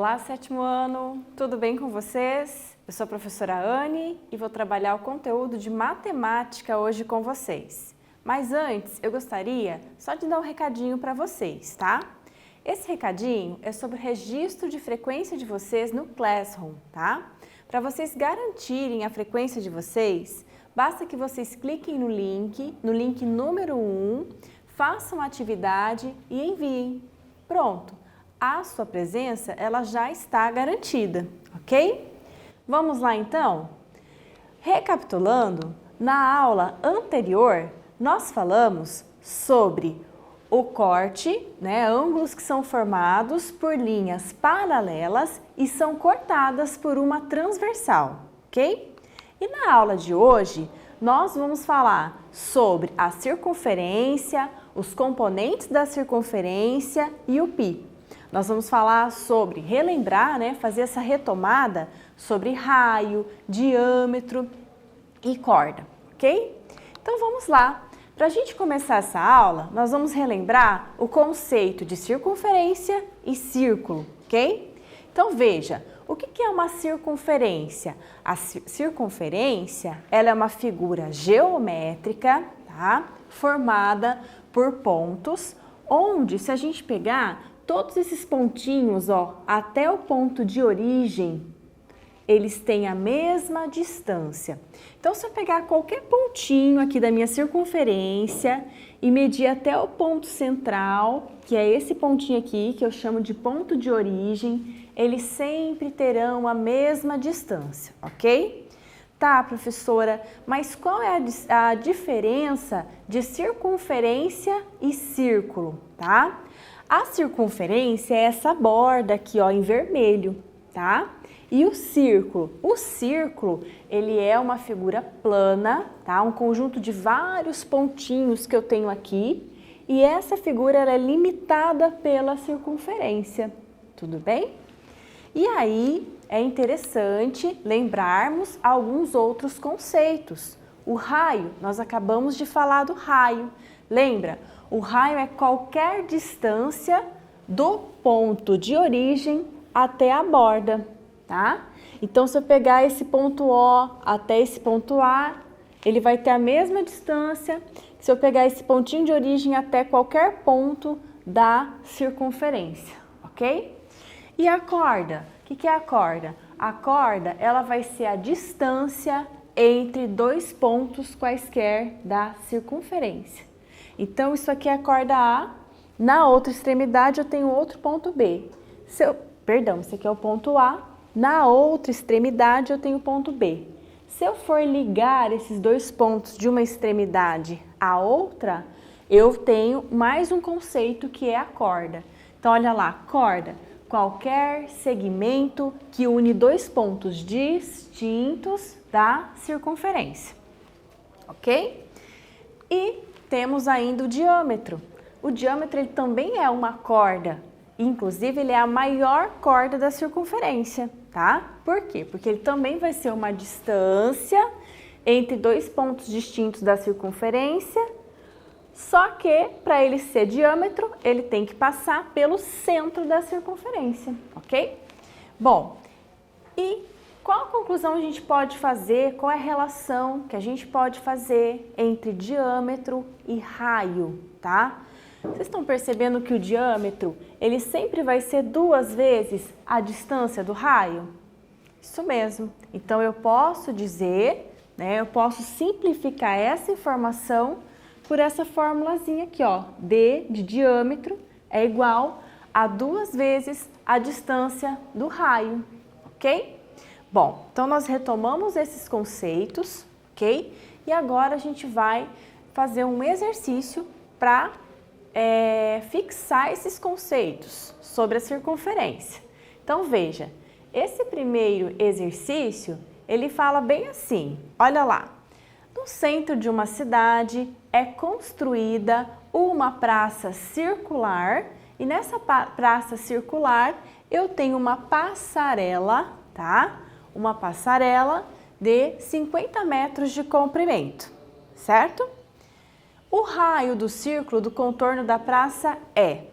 Olá, sétimo ano! Tudo bem com vocês? Eu sou a professora Anne e vou trabalhar o conteúdo de matemática hoje com vocês. Mas antes, eu gostaria só de dar um recadinho para vocês, tá? Esse recadinho é sobre o registro de frequência de vocês no Classroom, tá? Para vocês garantirem a frequência de vocês, basta que vocês cliquem no link número 1, façam a atividade e enviem. Pronto! A sua presença ela já está garantida, ok? Vamos lá então? Recapitulando, na aula anterior nós falamos sobre o corte, ângulos que são formados por linhas paralelas e são cortadas por uma transversal, ok? E na aula de hoje nós vamos falar sobre a circunferência, os componentes da circunferência e o π. Nós vamos falar sobre, relembrar, fazer essa retomada sobre raio, diâmetro e corda, ok? Então vamos lá. Para a gente começar essa aula, nós vamos relembrar o conceito de circunferência e círculo, ok? Então veja, o que é uma circunferência? A circunferência, ela é uma figura geométrica, tá? Formada por pontos, onde se a gente pegar todos esses pontinhos, até o ponto de origem, eles têm a mesma distância. Então, se eu pegar qualquer pontinho aqui da minha circunferência e medir até o ponto central, que é esse pontinho aqui, que eu chamo de ponto de origem, eles sempre terão a mesma distância, ok? Tá, professora, mas qual é a diferença de circunferência e círculo, tá? A circunferência é essa borda aqui, em vermelho, tá? E o círculo, ele é uma figura plana, tá? Um conjunto de vários pontinhos que eu tenho aqui, e essa figura ela é limitada pela circunferência, tudo bem? E aí é interessante lembrarmos alguns outros conceitos. O raio, nós acabamos de falar do raio. Lembra? O raio é qualquer distância do ponto de origem até a borda, tá? Então, se eu pegar esse ponto O até esse ponto A, ele vai ter a mesma distância se eu pegar esse pontinho de origem até qualquer ponto da circunferência, ok? E a corda? O que é a corda? A corda, ela vai ser a distância entre dois pontos quaisquer da circunferência. Então, isso aqui é a corda A, na outra extremidade eu tenho outro ponto B. Esse aqui é o ponto A, na outra extremidade eu tenho o ponto B. Se eu for ligar esses dois pontos de uma extremidade à outra, eu tenho mais um conceito que é a corda. Então, olha lá, corda, qualquer segmento que une dois pontos distintos da circunferência, ok? E temos ainda o diâmetro. O diâmetro ele também é uma corda, inclusive ele é a maior corda da circunferência, tá? Por quê? Porque ele também vai ser uma distância entre dois pontos distintos da circunferência, só que para ele ser diâmetro, ele tem que passar pelo centro da circunferência, ok? Bom, e qual a conclusão a gente pode fazer, qual é a relação que a gente pode fazer entre diâmetro e raio, tá? Vocês estão percebendo que o diâmetro, ele sempre vai ser 2 vezes a distância do raio? Isso mesmo. Então, eu posso dizer, eu posso simplificar essa informação por essa formulazinha aqui, D de diâmetro é igual a 2 vezes a distância do raio, ok? Bom, então nós retomamos esses conceitos, ok? E agora a gente vai fazer um exercício para fixar esses conceitos sobre a circunferência. Então veja, esse primeiro exercício, ele fala bem assim, olha lá. No centro de uma cidade é construída uma praça circular e nessa praça circular eu tenho uma passarela, tá? Uma passarela de 50 metros de comprimento, certo? O raio do círculo do contorno da praça é,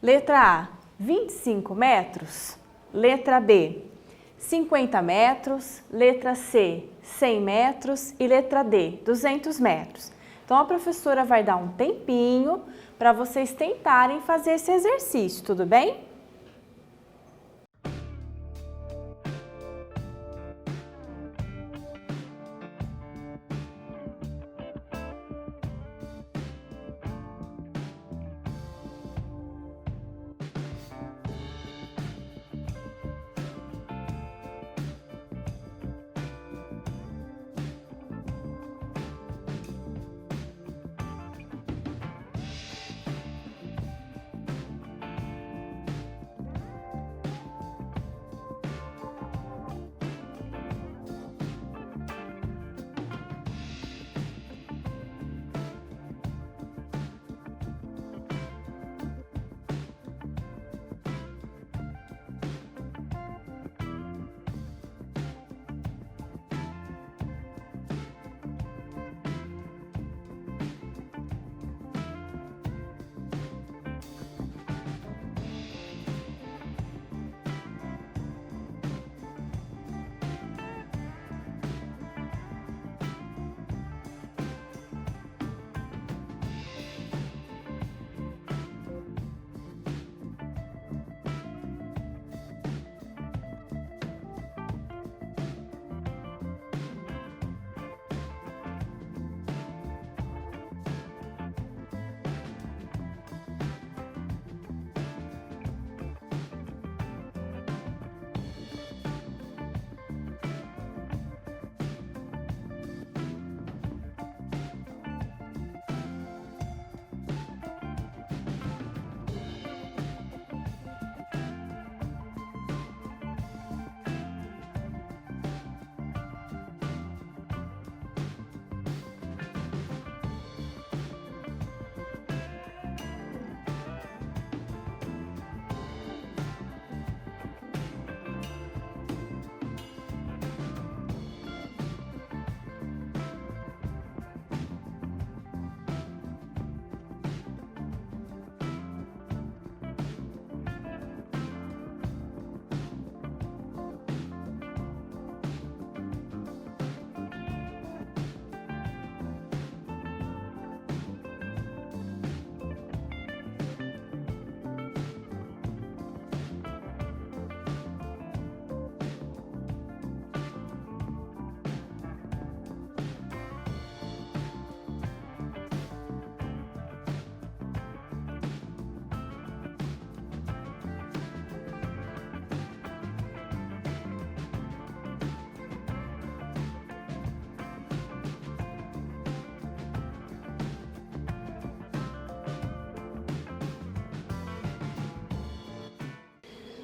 letra A, 25 metros, Letra B, 50 metros. Letra C, 100 metros. E letra D, 200 metros. Então, a professora vai dar um tempinho para vocês tentarem fazer esse exercício, tudo bem?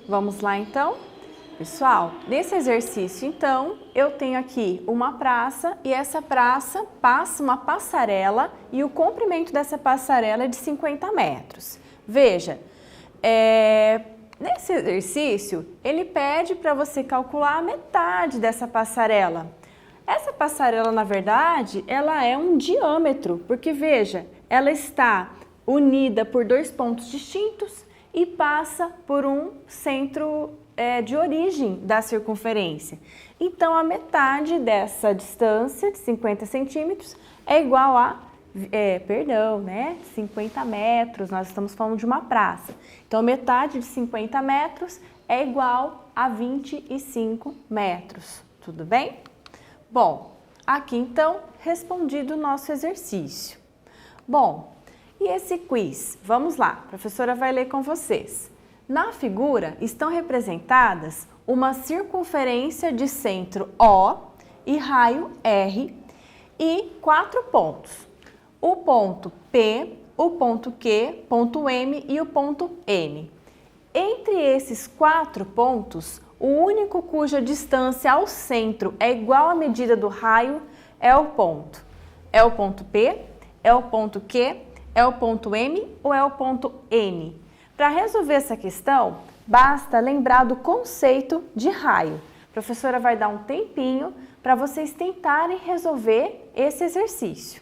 Vamos lá então? Pessoal, nesse exercício então, eu tenho aqui uma praça e essa praça passa uma passarela e o comprimento dessa passarela é de 50 metros. Veja, nesse exercício, ele pede para você calcular a metade dessa passarela. Essa passarela, na verdade, ela é um diâmetro, porque veja, ela está unida por dois pontos distintos e passa por um centro de origem da circunferência. Então, a metade dessa distância de 50 centímetros é igual a, 50 metros, nós estamos falando de uma praça. Então, metade de 50 metros é igual a 25 metros, tudo bem? Bom, aqui então, respondido o nosso exercício. Bom, e esse quiz? Vamos lá, a professora vai ler com vocês. Na figura estão representadas uma circunferência de centro O e raio R e 4 pontos. O ponto P, o ponto Q, ponto M e o ponto N. Entre esses 4 pontos, o único cuja distância ao centro é igual à medida do raio é o ponto. É o ponto P? É o ponto Q? É o ponto M ou é o ponto N? Para resolver essa questão, basta lembrar do conceito de raio. A professora vai dar um tempinho para vocês tentarem resolver esse exercício.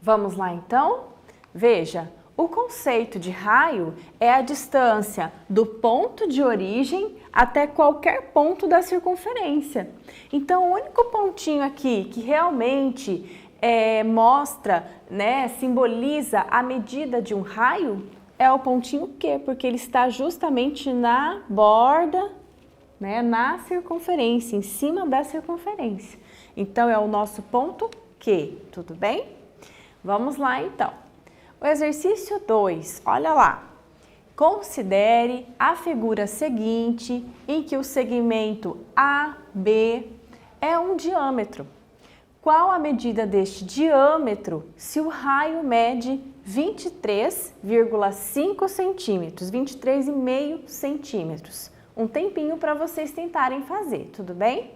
Vamos lá então? Veja, o conceito de raio é a distância do ponto de origem até qualquer ponto da circunferência. Então, o único pontinho aqui que realmente mostra, né, simboliza a medida de um raio é o pontinho Q, porque ele está justamente na borda, né, na circunferência, em cima da circunferência. Então, é o nosso ponto Q, tudo bem? Vamos lá então. O exercício 2, olha lá. Considere a figura seguinte em que o segmento AB é um diâmetro. Qual a medida deste diâmetro se o raio mede 23,5 centímetros, 23,5 centímetros? Um tempinho para vocês tentarem fazer, tudo bem?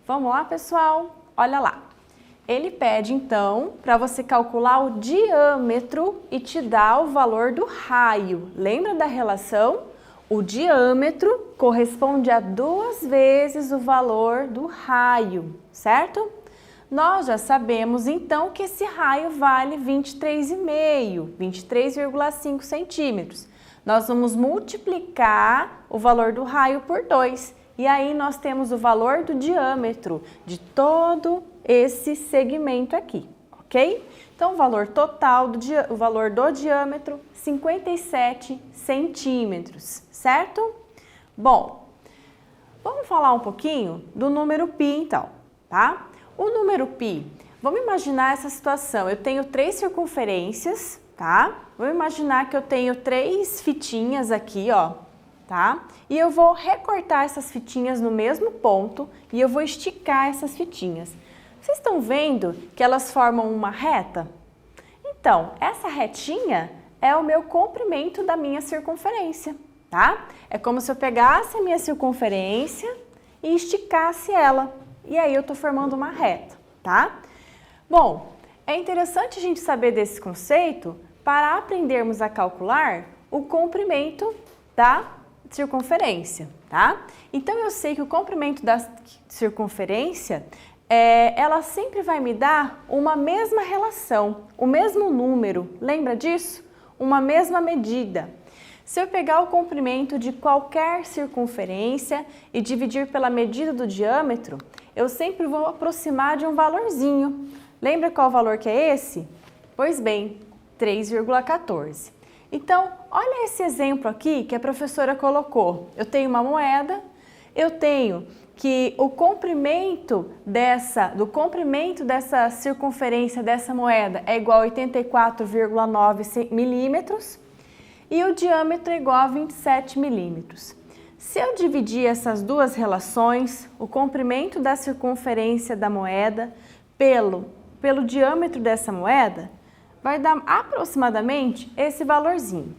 Vamos lá, pessoal? Olha lá. Ele pede, então, para você calcular o diâmetro e te dá o valor do raio. Lembra da relação? O diâmetro corresponde a 2 vezes o valor do raio, certo? Nós já sabemos, então, que esse raio vale 23,5, 23,5 centímetros. Nós vamos multiplicar o valor do raio por 2. E aí nós temos o valor do diâmetro de todo esse segmento aqui, ok? Então, o valor total, o valor do diâmetro, 57 centímetros, certo? Bom, vamos falar um pouquinho do número π, então, tá? O número π, vamos imaginar essa situação. Eu tenho 3 circunferências, tá? Vamos imaginar que eu tenho 3 fitinhas aqui, ó, tá? E eu vou recortar essas fitinhas no mesmo ponto e eu vou esticar essas fitinhas. Vocês estão vendo que elas formam uma reta? Então, essa retinha é o meu comprimento da minha circunferência, tá? É como se eu pegasse a minha circunferência e esticasse ela. E aí eu tô formando uma reta, tá? Bom, é interessante a gente saber desse conceito para aprendermos a calcular o comprimento da circunferência, tá? Então eu sei que o comprimento da circunferência ela sempre vai me dar uma mesma relação, o mesmo número, lembra disso? Uma mesma medida. Se eu pegar o comprimento de qualquer circunferência e dividir pela medida do diâmetro, eu sempre vou aproximar de um valorzinho. Lembra qual valor que é esse? Pois bem, 3,14. Então, olha esse exemplo aqui que a professora colocou. Eu tenho uma moeda, eu tenho que o comprimento dessa circunferência dessa moeda é igual a 84,9 milímetros e o diâmetro é igual a 27 milímetros. Se eu dividir essas duas relações, o comprimento da circunferência da moeda pelo diâmetro dessa moeda, vai dar aproximadamente esse valorzinho.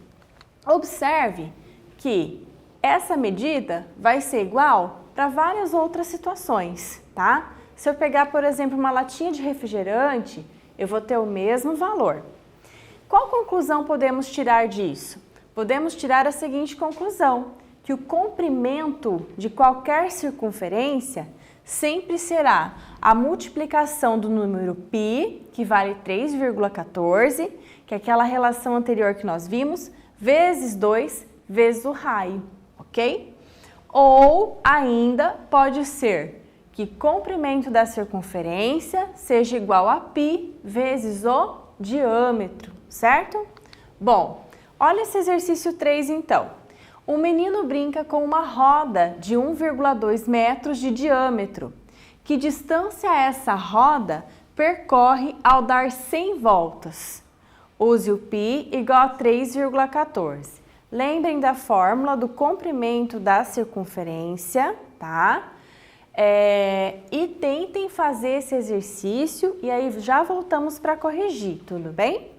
Observe que essa medida vai ser igual para várias outras situações, tá? Se eu pegar, por exemplo, uma latinha de refrigerante, eu vou ter o mesmo valor. Qual conclusão podemos tirar disso? Podemos tirar a seguinte conclusão, que o comprimento de qualquer circunferência sempre será a multiplicação do número π, que vale 3,14, que é aquela relação anterior que nós vimos, vezes 2 vezes o raio, ok? Ou ainda pode ser que comprimento da circunferência seja igual a π vezes o diâmetro, certo? Bom, olha esse exercício 3 então. Um menino brinca com uma roda de 1,2 metros de diâmetro. Que distância essa roda percorre ao dar 100 voltas? Use o π igual a 3,14. Lembrem da fórmula do comprimento da circunferência, tá? E tentem fazer esse exercício e aí já voltamos para corrigir, tudo bem?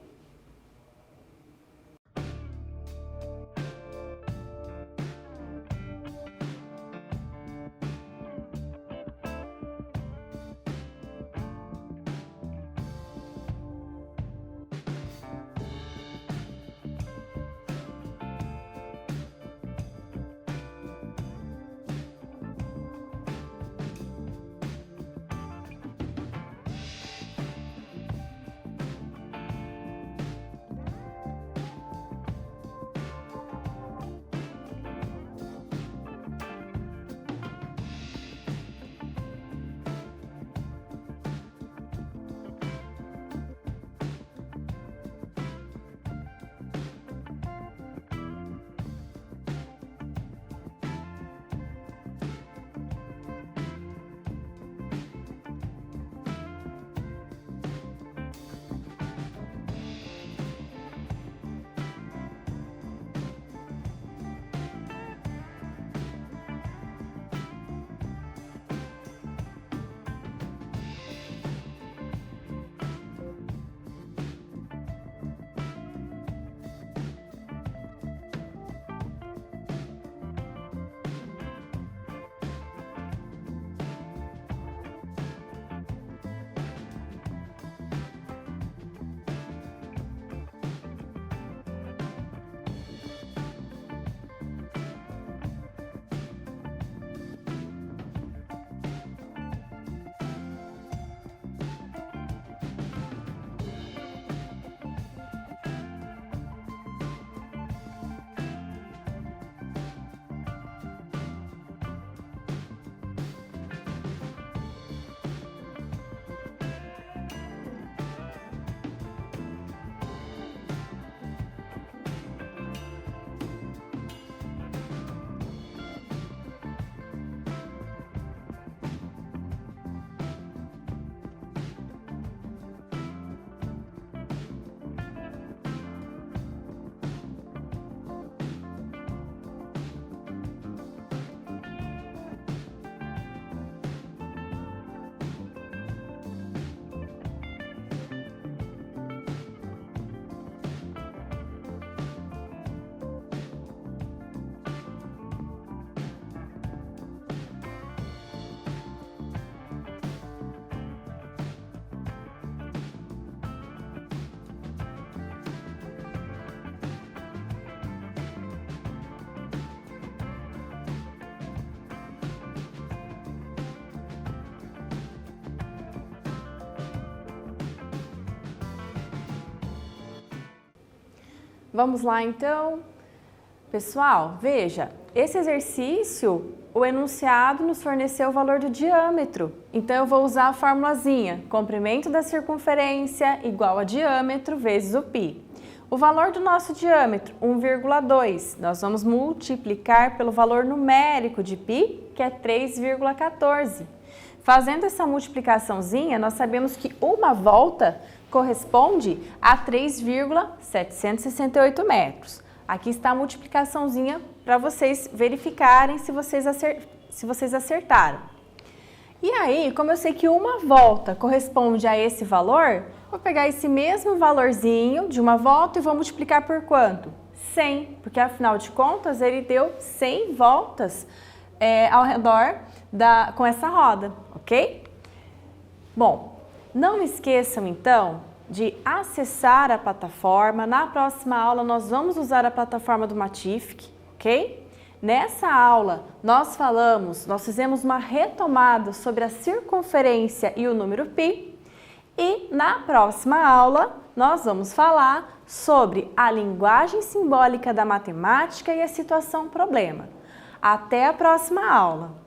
Vamos lá então? Pessoal, veja, esse exercício, o enunciado nos forneceu o valor do diâmetro. Então eu vou usar a formulazinha, comprimento da circunferência igual a diâmetro vezes o π. O valor do nosso diâmetro, 1,2, nós vamos multiplicar pelo valor numérico de π, que é 3,14. Fazendo essa multiplicaçãozinha, nós sabemos que uma volta corresponde a 3,768 metros. Aqui está a multiplicaçãozinha para vocês verificarem se vocês acertaram. E aí, como eu sei que uma volta corresponde a esse valor, vou pegar esse mesmo valorzinho de uma volta e vou multiplicar por quanto? 100, porque afinal de contas ele deu 100 voltas ao redor com essa roda, ok? Bom, não esqueçam então de acessar a plataforma. Na próxima aula nós vamos usar a plataforma do Matific, ok? Nessa aula nós fizemos uma retomada sobre a circunferência e o número π, e na próxima aula nós vamos falar sobre a linguagem simbólica da matemática e a situação problema. Até a próxima aula!